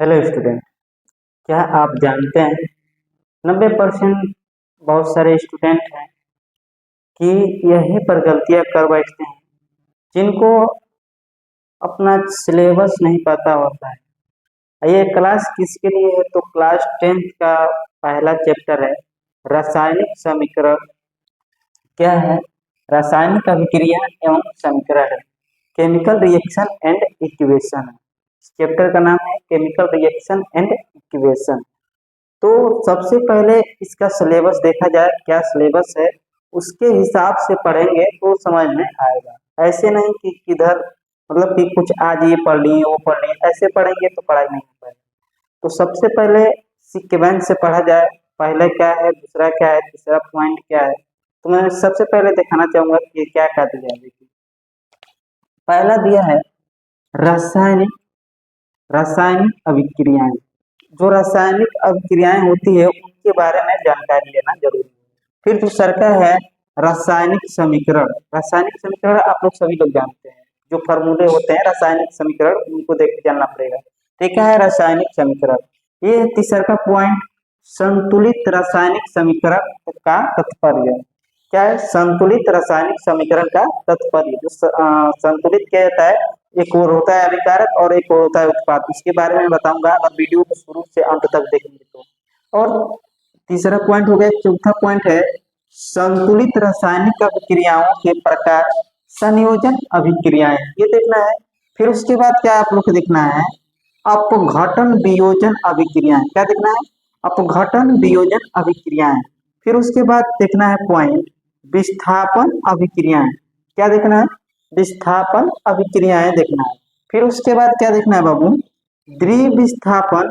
Hello student, क्या आप जानते हैं 90% बहुत सारे स्टूडेंट हैं कि यहीं पर गलतियां कर बैठते हैं जिनको अपना सिलेबस नहीं पता होता है। ये क्लास किसके लिए है? तो क्लास 10th का पहला चैप्टर है रासायनिक समीकरण। क्या है? रासायनिक अभिक्रिया एवं समीकरण है, केमिकल रिएक्शन एंड इक्वेशन। इस चैप्टर का नाम है केमिकल रिएक्शन एंड इक्वेशन। तो सबसे पहले इसका सिलेबस देखा जाए, क्या सिलेबस है उसके हिसाब से पढ़ेंगे तो समझ में आएगा। ऐसे नहीं कि किधर मतलब कि कुछ आज ये पढ़ लिए वो पढ़ लिए, ऐसे पढ़ेंगे तो पढ़ाई नहीं हो पाएगी। तो सबसे पहले सीक्वेंस से पढ़ा जाए, पहले क्या है, दूसरा क्या है, तीसरा पॉइंट क्या है। तो मैं सबसे पहले दिखाना चाहूंगा कि क्या क्या दिया है। देखिए, पहला दिया है रासायनिक रासायनिक अभिक्रियाएं। जो रासायनिक अभिक्रियाएं होती है उनके बारे में जानकारी लेना जरूरी है। फिर दूसरा का है रासायनिक समीकरण। रासायनिक समीकरण आप लोग सभी लोग जानते हैं, जो फॉर्मूले होते हैं रासायनिक समीकरण उनको देख के जानना पड़ेगा। तो क्या है रासायनिक समीकरण? ये तीसरा का पॉइंट संतुलित रासायनिक समीकरण का तात्पर्य। क्या है संतुलित रासायनिक समीकरण का तात्पर्य? जो संतुलित क्या होता है, एक और होता है अभिकारक और एक और होता है उत्पाद। इसके बारे में बताऊंगा अगर वीडियो को शुरू से अंत तक देखेंगे तो। और तीसरा पॉइंट हो गया, चौथा पॉइंट है संतुलित रासायनिक अभिक्रियाओं के प्रकार, संयोजन अभिक्रियाएं, ये देखना है। फिर उसके बाद क्या आप लोग को देखना है, अपघटन वियोजन अभिक्रियाएं। क्या देखना है? अपघटन वियोजन अभिक्रियाएं। फिर उसके बाद देखना है पॉइंट विस्थापन अभिक्रियाएं। क्या देखना है? विस्थापन अभिक्रियाएं देखना है। फिर उसके बाद क्या देखना है बाबू? द्विविस्थापन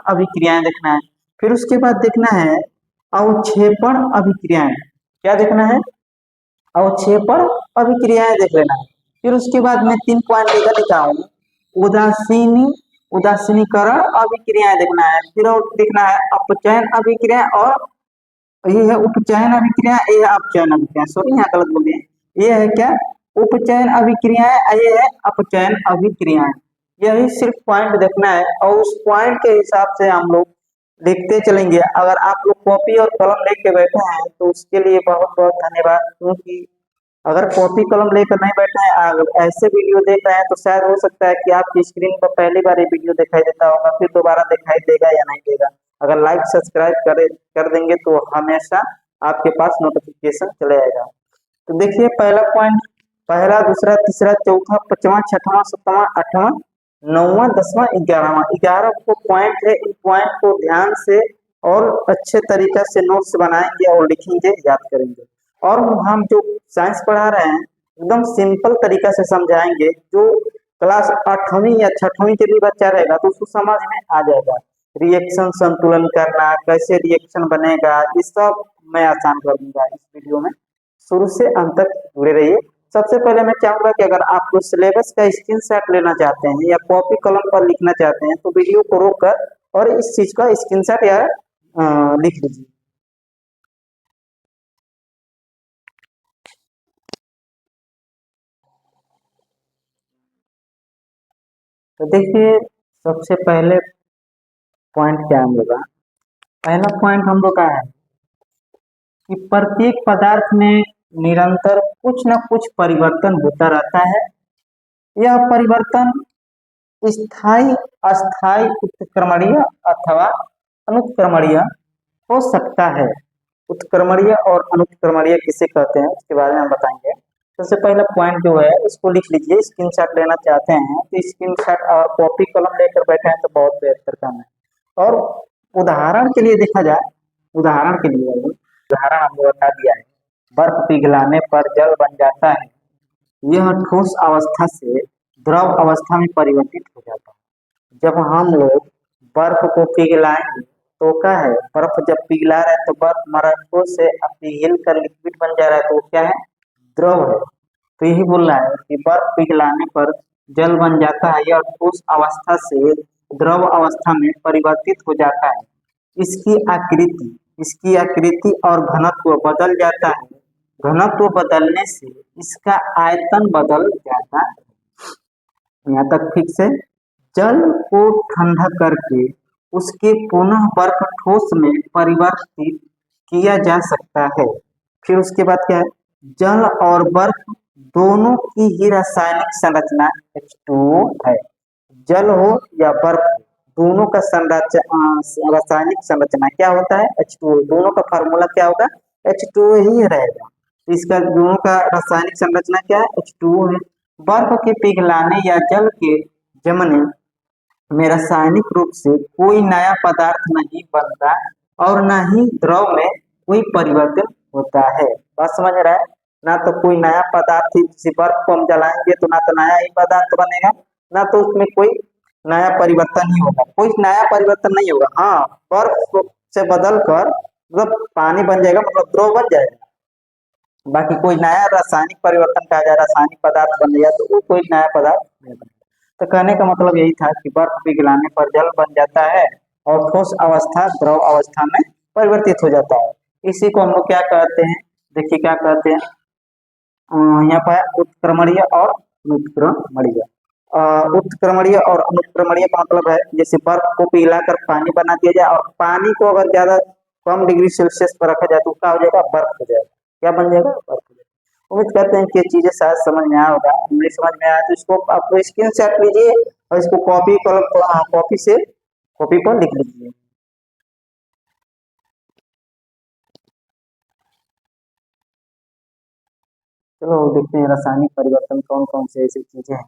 अभिक्रियाएं देखना है। फिर उसके बाद देखना है अवक्षेपण अभिक्रियाएं। क्या देखना है? अवक्षेपण अभिक्रियाएं देख लेना है। फिर उसके बाद मैं 3 पॉइंट लेकर लिखा हूँ, उदासीनीकरण अभिक्रियाएं देखना है। फिर और देखना है अपचयन अभिक्रिया, और ये है उपचयन अभिक्रिया, ये है अपचयन अभिक्रिया। सॉरी यहाँ गलत बोल दिए, ये है क्या? उपचयन अभिक्रियाएं, ये है अपचयन अभिक्रियाएं। यही सिर्फ पॉइंट देखना है और उस पॉइंट के हिसाब से हम लोग लिखते चलेंगे। अगर आप लोग कॉपी और कलम लेके बैठे हैं तो उसके लिए बहुत बहुत धन्यवाद, क्योंकि अगर कॉपी कलम लेकर नहीं बैठे हैं, अगर ऐसे वीडियो देख रहे हैं तो शायद हो सकता है कि आपकी स्क्रीन पर पहली बार ये वीडियो दिखाई देता होगा, फिर दोबारा दिखाई देगा या नहीं देगा। अगर लाइक सब्सक्राइब कर देंगे तो हमेशा आपके पास नोटिफिकेशन चले आएगा। तो देखिए पहला पॉइंट, पहला दूसरा तीसरा चौथा पांचवा छठवां सातवां आठवां नौवां 10वां 11वां 11 को पॉइंट है। इन पॉइंट को ध्यान से और अच्छे तरीके से नोट्स बनाएंगे और लिखेंगे, याद करेंगे। और हम जो साइंस पढ़ा रहे हैं एकदम सिंपल तरीका से समझाएंगे। जो क्लास 8वीं या 6वीं के भी बच्चा रहेगा तो उसको समझ में आ जाएगा। रिएक्शन संतुलन करना, कैसे रिएक्शन बनेगा, ये सब मैं आसान कर दूंगा इस वीडियो में। शुरू से अंत तक जुड़े रहिए। सबसे पहले मैं चाहूंगा कि अगर आप लोग सिलेबस का स्क्रीनशॉट लेना चाहते हैं या कॉपी कलम पर लिखना चाहते हैं तो वीडियो को रोककर और इस चीज का स्क्रीनशॉट या लिख लीजिए। तो देखिए सबसे पहले पॉइंट क्या हम लोग का, पहला पॉइंट हम लोग का है कि प्रत्येक पदार्थ में निरंतर कुछ न कुछ परिवर्तन होता रहता है। यह परिवर्तन स्थायी, अस्थायी, उत्क्रमणीय अथवा अनुत्क्रमणीय हो सकता है। उत्क्रमणीय और अनुत्क्रमणीय किसे कहते हैं उसके बारे में हम बताएंगे। सबसे पहला पॉइंट जो है इसको लिख लीजिए। स्क्रीनशॉट लेना चाहते हैं तो स्क्रीनशॉट और कॉपी कलम लेकर बैठे हैं तो बहुत बेहतर काम है। और उदाहरण के लिए देखा जाए, उदाहरण के लिए उदाहरण हम लोग बता दिया है, बर्फ पिघलाने पर जल बन जाता है। यह ठोस अवस्था से द्रव अवस्था में परिवर्तित हो जाता है। जब हम लोग बर्फ को पिघलाएंगे तो क्या है, बर्फ जब पिघला रहा है तो बर्फ हमारा ठोस से पिघल कर लिक्विड बन जा रहा है, तो वो क्या है, द्रव है। तो यही बोल रहा है कि बर्फ पिघलाने पर जल बन जाता है, यह ठोस अवस्था से द्रव अवस्था में परिवर्तित हो जाता है। इसकी आकृति और घनत्व बदल जाता है। घनत्व बदलने से इसका आयतन बदल जाता है। यहाँ तक ठीक से जल को ठंडा करके उसके पुनः बर्फ ठोस में परिवर्तित किया जा सकता है। फिर उसके बाद क्या है, जल और बर्फ दोनों की ही रासायनिक संरचना H2O है। जल हो या बर्फ हो, दोनों का रासायनिक संरचना क्या होता है, H2O। दोनों का फार्मूला क्या होगा, H2O ही रहेगा। तो इसका दोनों का रासायनिक संरचना क्या है, H2O है। बर्फ के पिघलाने या जल के जमने में रासायनिक रूप से कोई नया पदार्थ नहीं बनता और न ही द्रव में कोई परिवर्तन होता है। बात समझ रहा है, ना तो कोई नया पदार्थ, किसी बर्फ को हम जलाएंगे तो ना तो नया ही पदार्थ बनेगा, ना तो उसमें कोई नया परिवर्तन ही होगा, कोई नया परिवर्तन नहीं होगा। हाँ, बर्फ से बदल कर मतलब पानी बन जाएगा, मतलब द्रव बन जाएगा, बाकी कोई नया रासायनिक परिवर्तन कहा जाए, रासायनिक पदार्थ बन गया तो वो कोई नया पदार्थ नहीं बनेगा। तो कहने का मतलब यही था कि बर्फ पिघलाने पर जल बन जाता है और ठोस अवस्था द्रव अवस्था में परिवर्तित हो जाता है। इसी को हम लोग क्या कहते हैं, देखिए क्या कहते हैं, यहाँ पर उत्क्रमणीय और अनुत्क्रमणीय। उत्क्रमणीय और अनुत्क्रमणीय का मतलब है जैसे बर्फ को पिघलाकर पानी बना दिया जाए और पानी को अगर ज्यादा कम डिग्री सेल्सियस पर रखा जाए तो क्या हो जाएगा, बर्फ हो जाएगा। क्या बन जाएगा, बर्फ हो जाएगा। उम्मीद करते हैं कि ये चीजें शायद समझ में आया होगा। नहीं समझ में आया तो इसको आप स्क्रीनशॉट लीजिए और इसको कॉपी पर लिख लीजिए। चलो देखते हैं रासायनिक परिवर्तन कौन कौन से ऐसी चीजें हैं।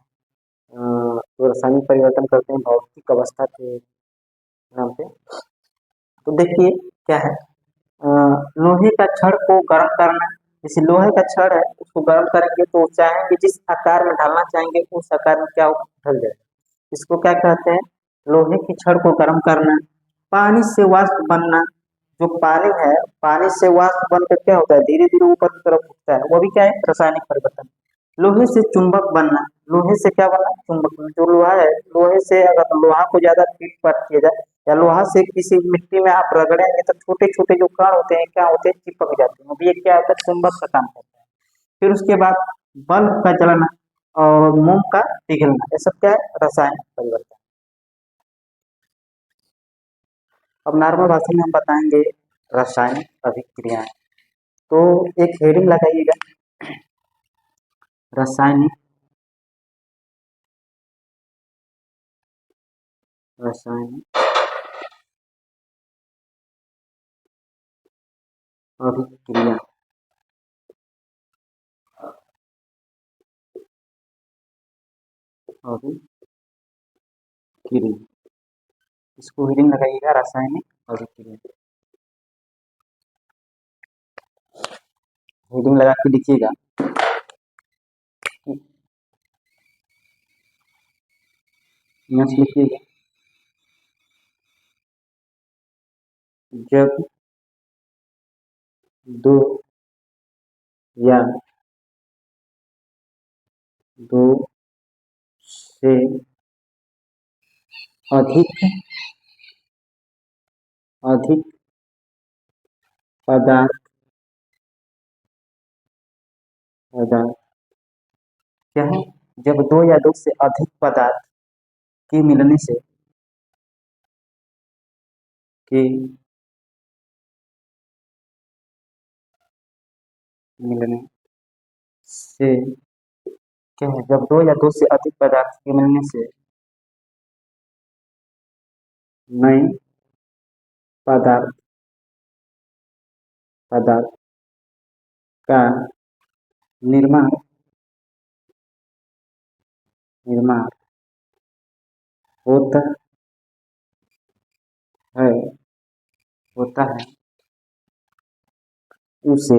तो रासायनिक परिवर्तन करते हैं भौतिक अवस्था के नाम पे। तो देखिए क्या है, लोहे का छड़ को गर्म करना। जैसे लोहे का छड़ है उसको गर्म करेंगे तो चाहेंगे जिस आकार में ढालना चाहेंगे उस आकार में क्या होगा, ढल जाएगा। इसको क्या कहते हैं, लोहे की छड़ को गर्म करना। पानी से वाष्प बनना, जो पानी है पानी से वाष्प बनकर क्या होता है, धीरे धीरे ऊपर की तरफ उठता है, वो भी क्या है, रासायनिक परिवर्तन। लोहे से चुंबक बनना, लोहे से क्या बना, चुंबक बनना। जो लोहा है, लोहे से अगर लोहा को ज्यादा पीट पाट किया जाए या लोहा से किसी मिट्टी में आप रगड़ेंगे तो छोटे छोटे जो कण होते हैं क्या होते हैं, चिपक जाते हैं। अभी ये क्या होता है, चुंबक का काम करता है। फिर उसके बाद बल्ब का जलना और मोम का पिघलना, ये सब क्या है, रासायनिक परिवर्तन। अब नॉर्मल भाषा में हम बताएंगे रासायनिक अभिक्रियाएं। तो एक हेडिंग लगाइएगा, रासायनिक रासायनिक अभिक्रिया। अभिक्रिया, इसको हेडिंग लगाइएगा रासायनिक अभिक्रिया। हेडिंग लगा के लिखिएगा, लिखिएगा, जब दो या दो से अधिक अधिक पदार्थ पदार्थ क्या है, जब दो या दो से अधिक पदार्थ के मिलने से के मिलने से क्या है, जब दो या दो से अधिक पदार्थ के मिलने से नए पदार्थ पदार्थ का निर्माण निर्माण होता है होता है उसे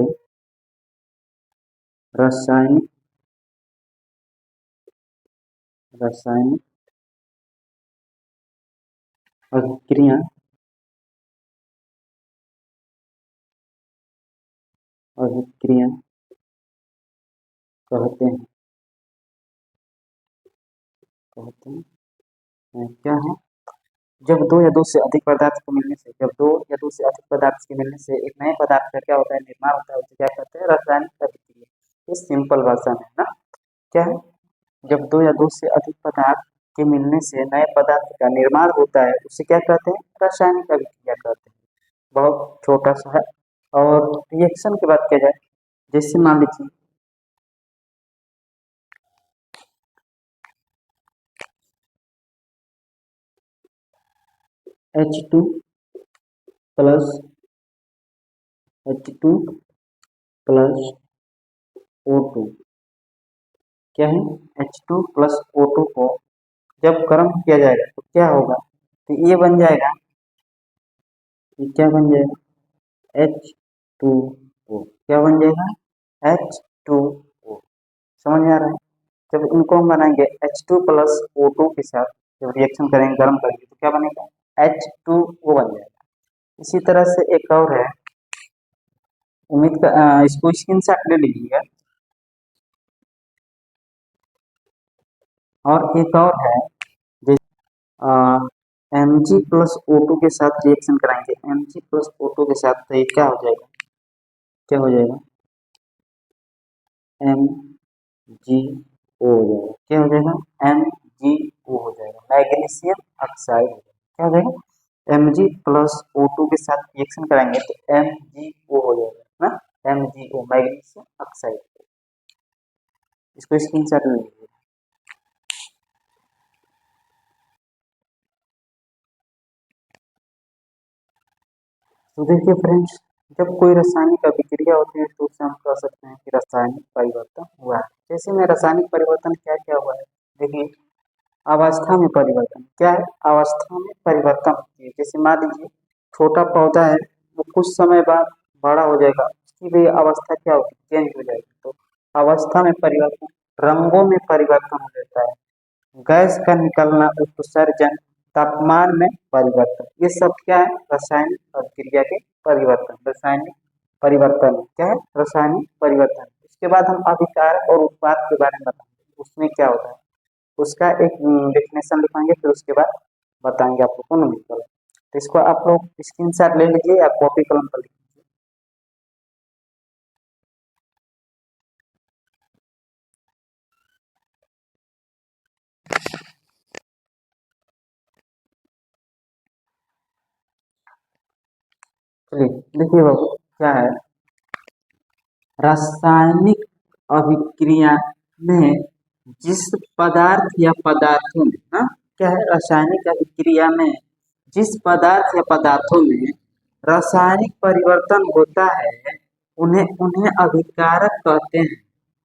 रासायनिक रासायनिक अभिक्रिया अभिक्रिया कहते हैं क्या है, जब दो या दो से अधिक पदार्थ को मिलने से जब दो या दो से अधिक पदार्थ के मिलने से एक नए पदार्थ का क्या होता है, निर्माण होता है, उसे क्या कहते हैं, रासायनिक अभिक्रिया। ये सिंपल भाषा में है ना, क्या है, जब दो या दो से अधिक पदार्थ के मिलने से नए पदार्थ का निर्माण होता है, उसे क्या कहते हैं? रासायनिक अभिक्रिया कहते हैं। बहुत छोटा सा है। और रिएक्शन की बात किया जाए, जैसे मान लीजिए H2 plus H2 plus O2 क्या है? H2 प्लस O2 को जब गर्म किया जाएगा तो क्या होगा? तो ये बन जाएगा, ये क्या बन जाएगा? H2O। क्या बन जाएगा? H2O। समझ में आ रहा है? जब इनको हम बनाएंगे H2 प्लस O2 के साथ, जब रिएक्शन करेंगे गर्म करेंगे तो क्या बनेगा? H2O बन जाएगा। इसी तरह से एक और है, इसको स्क्रीनशॉट ले लीजिएगा। और एक और है, Mg प्लस O2 के साथ रिएक्शन कराएंगे, Mg प्लस O2 के साथ, तो ये क्या हो जाएगा? क्या हो जाएगा? MgO हो जाएगा। क्या हो जाएगा? MgO हो जाएगा, मैग्नीशियम ऑक्साइड हो जाएगा। क्या हो जाएगा? Mg प्लस O2 के साथ रिएक्शन कराएंगे तो MgO हो जाएगा ना, MgO मैग्नीशियम ऑक्साइड। इसको स्क्रीनशॉट ले लीजिए। तो देखिए फ्रेंड्स, जब कोई रासायनिक अभिक्रिया होती है तो उसे हम कह सकते हैं कि रासायनिक परिवर्तन हुआ है। जैसे में रासायनिक परिवर्तन क्या क्या हुआ है, देखिए अवस्था में परिवर्तन क्या है? अवस्था में परिवर्तन होती है। जैसे मान लीजिए छोटा पौधा है, वो कुछ समय बाद बड़ा हो जाएगा, उसकी भी अवस्था क्या होगी? चेंज हो जाएगी। तो अवस्था में परिवर्तन, रंगों में परिवर्तन हो जाता है, गैस का निकलना, उत्सर्जन, तापमान में परिवर्तन, ये सब क्या है? रासायनिक अभिक्रिया के परिवर्तन, रासायनिक परिवर्तन क्या है? रासायनिक परिवर्तन। इसके बाद हम अभिकारक और उत्पाद के बारे में बताएंगे, उसमें क्या होता है, उसका एक डेफिनेशन लिखेंगे, फिर उसके बाद बताएंगे आपको कौन मिलता है। तो इसको आप लोग स्क्रीनशॉट ले लीजिए या कॉपी कलम पर लिखिए। चलिए देखिए बाबू, क्या है? रासायनिक अभिक्रिया में जिस पदार्थ या पदार्थों में, हाँ क्या है? रासायनिक अभिक्रिया में जिस पदार्थ या पदार्थों में रासायनिक परिवर्तन होता है, उन्हें उन्हें अभिकारक कहते हैं।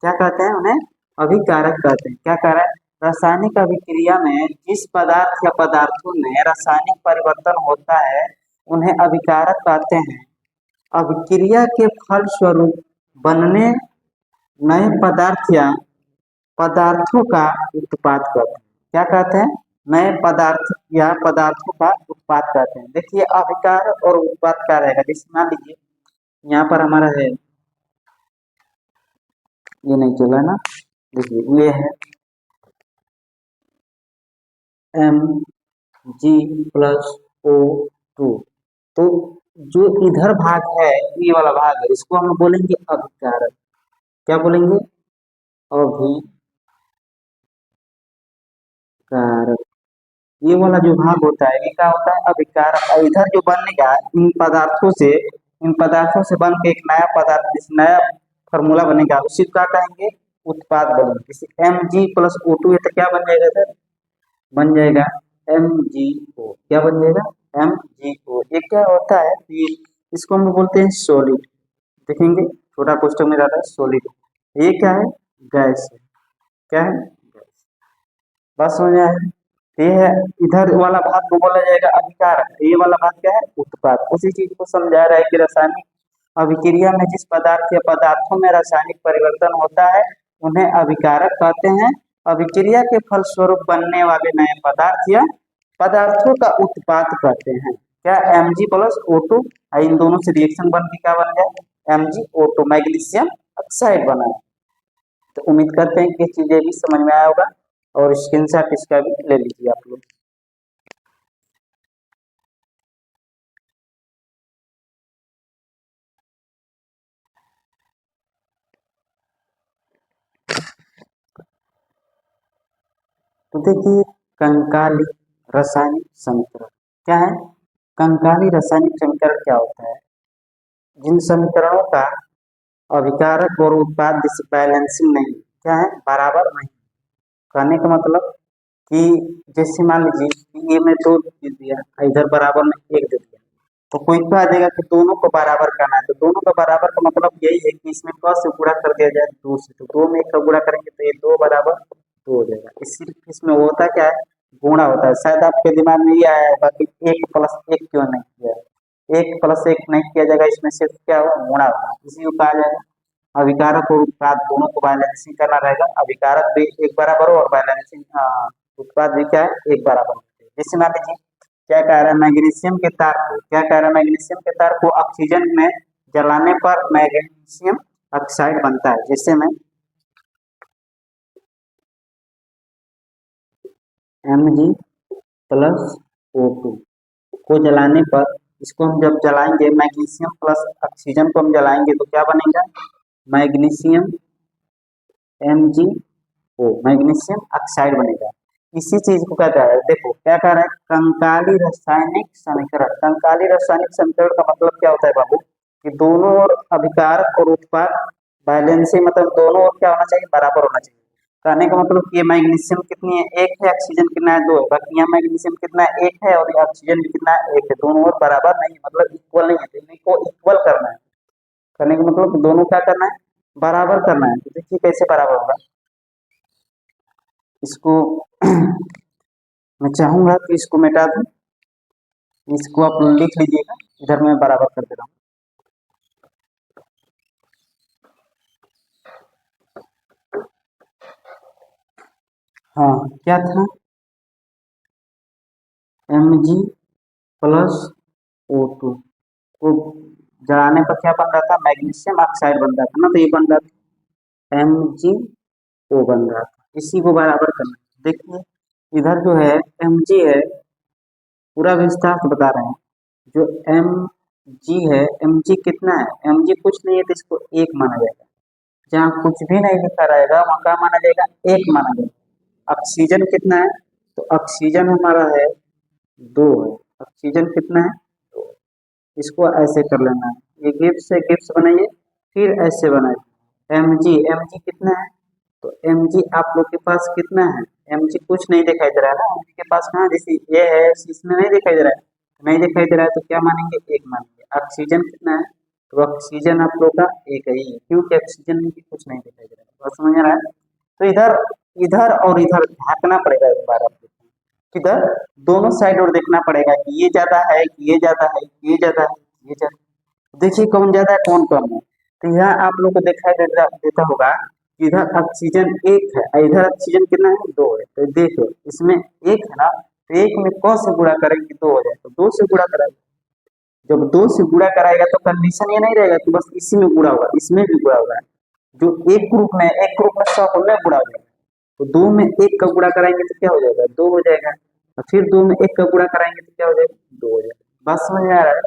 क्या कहते हैं? उन्हें अभिकारक कहते हैं। क्या कह रहा है? रासायनिक अभिक्रिया में जिस पदार्थ या पदार्थों में रासायनिक परिवर्तन होता है, उन्हें अभिकारक कहते हैं। अभिक्रिया के फलस्वरूप बनने नए पदार्थ या पदार्थों का उत्पाद कहते हैं। क्या कहते हैं? नए पदार्थ या पदार्थों का उत्पाद कहते हैं। देखिए अभिकार और उत्पाद क्या रहेगा, जैसे मान लीजिए यहाँ पर हमारा है, ये नहीं चला ना, देखिए ये है Mg प्लस O2। तो जो इधर भाग है, ये वाला भाग है, इसको हम बोलेंगे अभिकारक। क्या बोलेंगे? अभिकारक। ये वाला जो भाग होता है, ये क्या होता है? अभिकारक। और इधर जो बनेगा इन पदार्थों से बन के एक नया पदार्थ, जिस नया फॉर्मूला बनेगा उसी को क्या कहेंगे? उत्पाद बनेगा। जैसे Mg प्लस O2 है तो क्या बन जाएगा सर? बन जाएगा MgO। क्या बन जाएगा? MgO। ये क्या होता है? ये इसको हम बोलते हैं सॉलिड। देखेंगे छोटा क्वेश्चन में रहता है सॉलिड। ये क्या है? गैस है। क्या है? गैस। बात समझ में आया? ये है, इधर वाला भाग को बोला जाएगा अभिकार, ये वाला भाग क्या है? उत्पाद। उसी चीज को समझा रहा है कि रासायनिक अभिक्रिया में जिस पदार्थ या पदार्थों में रासायनिक परिवर्तन होता है, उन्हें अभिकारक कहते हैं। अभिक्रिया के फलस्वरूप बनने वाले नए पदार्थ या पदार्थों का उत्पाद कहते हैं। क्या? Mg प्लस O2, इन दोनों से रिएक्शन बन के क्या बन गया? MgO2 मैग्नीशियम ऑक्साइड बना है। तो उम्मीद करते हैं कि ये चीजें भी समझ में आया होगा, और स्क्रीनशॉट इसका भी ले लीजिए आप लोग। तो देखिए कंकाली रासायनिक समीकरण क्या है? कंकाली रासायनिक समीकरण क्या होता है? जिन समीकरणों का अभिकारक और उत्पाद बैलेंसिंग नहीं, क्या है, बराबर नहीं। कहने का मतलब कि जैसे मान लीजिए कि ये मैं 2 दे दिया, इधर बराबर में 1 दे दिया, तो कोई कह देगा कि दोनों को बराबर करना है। तो दोनों का बराबर का मतलब यही है कि इसमें क से गुणा कर दिया जाए 2 से, तो 2 में 1 का गुणा करेंगे तो ये 2 बराबर 2 हो जाएगा। इसी इसमें होता क्या है, गुणा होता है। शायद आपके दिमाग में ये आया होगा कि 1 प्लस 1 क्यों नहीं किया है? 1 प्लस 1 नहीं किया जाएगा, इसमें सिर्फ क्या होगा, गुणा होगा। इसी को कहा जाएगा अभिकारक और उत्पाद दोनों को बैलेंसिंग करना रहेगा। अभिकारक भी एक बराबर हो और बैलेंसिंग उत्पाद भी क्या है, एक बराबर हो। जैसे मान लीजिए क्या कह रहा है, मैग्नीशियम के तार को, क्या कह रहा है, मैग्नीशियम के तार को ऑक्सीजन में जलाने पर मैग्नीशियम ऑक्साइड बनता है। जैसे में Mg+O2 को जलाने पर, इसको हम जब जलाएंगे मैग्नीशियम प्लस ऑक्सीजन को हम जलाएंगे तो क्या बनेगा, मैग्नीशियम MgO, मैग्नीशियम ऑक्साइड बनेगा। इसी चीज को कहता है, देखो क्या कह रहा है, कंकाली रासायनिक समीकरण। कंकाली रासायनिक समीकरण का मतलब क्या होता है बाबू, कि दोनों ओर अभिकारक और उत्पाद बैलेंसिंग, मतलब दोनों ओर क्या होना चाहिए, बराबर होना चाहिए। कहने का मतलब कि ये मैग्नीशियम कितनी है, 1 है, ऑक्सीजन कितना है, 2 है। बाकी यहाँ मैग्नीशियम कितना है, 1 है, और ऑक्सीजन भी कितना है, 1 है। दोनों ओर बराबर नहीं, मतलब इक्वल नहीं है, तो इनको इक्वल करना है। करने का मतलब दोनों क्या करना है, बराबर करना है। तो देखिए कैसे बराबर होगा, इसको मैं चाहूंगा कि इसको मिटा दूं, इसको आप लिख लीजिएगा, इधर मैं बराबर कर दे रहा हूँ। हाँ क्या था, Mg+O2 को जलाने पर क्या बन रहा था, मैग्नीशियम ऑक्साइड बन रहा था ना, तो ये बन रहा था MgO बन रहा था। इसी को बराबर करना। देखिए इधर जो है Mg है, पूरा विस्तार से बता रहे हैं। जो Mg है, Mg कितना है, Mg कुछ नहीं है, तो इसको 1 माना जाएगा। जहाँ कुछ भी नहीं लिखा रहेगा वहाँ क्या माना जाएगा, 1 माना जाएगा। ऑक्सीजन कितना है, तो ऑक्सीजन हमारा है 2 है। ऑक्सीजन कितना है, 2। इसको ऐसे कर लेना है, ये गिब्स से गिब्स बनाइए, फिर ऐसे बनाइए। Mg कितना है, तो Mg आप लोग के पास कितना है, Mg कुछ नहीं दिखाई दे रहा है ना, Mg के पास कहाँ, जैसे ये है इसमें नहीं दिखाई दे रहा है, नहीं दिखाई दे रहा है, तो क्या मानेंगे, 1 मानेंगे। ऑक्सीजन कितना है, तो ऑक्सीजन आप लोग का 1 ही है, क्योंकि ऑक्सीजन में भी कुछ नहीं दिखाई दे रहा है। बात समझ आ रहा है? तो इधर इधर और इधर झांकना पड़ेगा एक बार आपको, किधर, दोनों साइड और देखना पड़ेगा कि ये ज्यादा है, कि ये ज्यादा है, कि ये ज्यादा है, ये ज्यादा। देखिए कौन ज्यादा है कौन कम है। तो यहाँ आप लोग को दिखाई देता होगा कि इधर ऑक्सीजन 1 है और इधर ऑक्सीजन कितना है, 2 है। तो देखो इसमें 1 है ना, तो 1 में क से गुणा करेंगे 2 हो जाए, तो 2 से गुणा कराएंगे। जब 2 से गुणा कराएगा तो कंडीशन ये नहीं रहेगा कि बस इसी में गुणा होगा, इसमें भी गुणा होगा। जो एक ग्रुप में 100 में गुणा हो जाएगा, तो 2 में 1 का गुणा कराएंगे तो क्या हो जाएगा, 2 हो जाएगा। और फिर 2 में 1 का गुणा कराएंगे तो क्या हो जाएगा, 2 हो जाएगा। बात समझ में आ रहा है?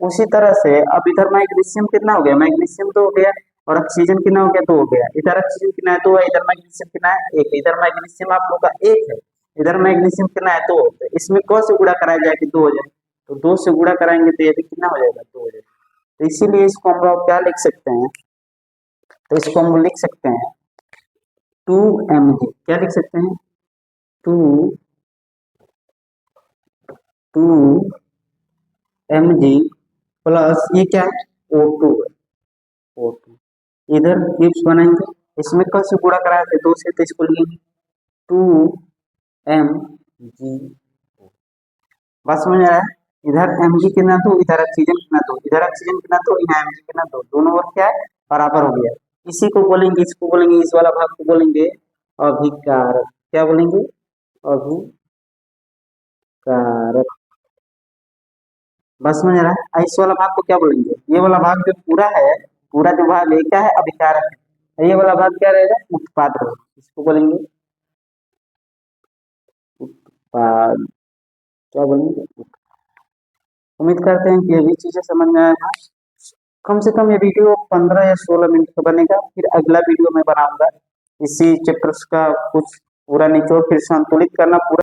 उसी तरह से अब इधर मैग्नीशियम कितना हो गया, मैग्नीशियम 2 हो गया, और ऑक्सीजन कितना हो गया, 2 हो गया। इधर ऑक्सीजन कितना है, 2 है, इधर मैग्नीशियम कितना है, 1 है। इधर मैग्नीशियम आप लोग का 1 है, इधर मैग्नीशियम कितना है, 2 है। इसमें क से गुणा कराया जाए कि 2 हो जाए, तो 2 से गुणा कराएंगे तो ये भी कितना हो जाएगा, 2 हो जाएगा। तो इसीलिए इसको हम लोग क्या लिख सकते हैं, तो इसको हम लिख सकते हैं 2Mg, क्या लिख सकते हैं, 2Mg प्लस ये क्या है, O2 है, O2। इधर क्यूब्स बनाएंगे, इसमें कल से गुणा कराए थे 2 से, तो इसको लिखेंगे 2Mg। बात समझ आ रहा है? इधर Mg कितना 2, इधर ऑक्सीजन कितना 2, इधर ऑक्सीजन कितना 2, यहाँ Mg कितना 2, दोनों ओर क्या है, बराबर हो गया। इसी को बोलेंगे, इसको बोलेंगे, इस वाला भाग को बोलेंगे अभिकारक। क्या बोलेंगे, अभिकारक। बस समझ आ रहा है? इस वाला भाग को क्या बोलेंगे, ये वाला भाग जो पूरा है, पूरा जो भाग है क्या है, अभिकारक है। ये वाला भाग क्या रहेगा, उत्पाद रहेगा। इसको बोलेंगे उत्पाद। क्या बोलेंगे, उम्मीद करते हैं कि ये भी चीजें समझ में आएगा। कम से कम ये वीडियो 15 या 16 मिनट का बनेगा, फिर अगला वीडियो मैं बनाऊंगा इसी चैप्टर्स का कुछ पूरा निचोड़, फिर संतुलित करना पूरा।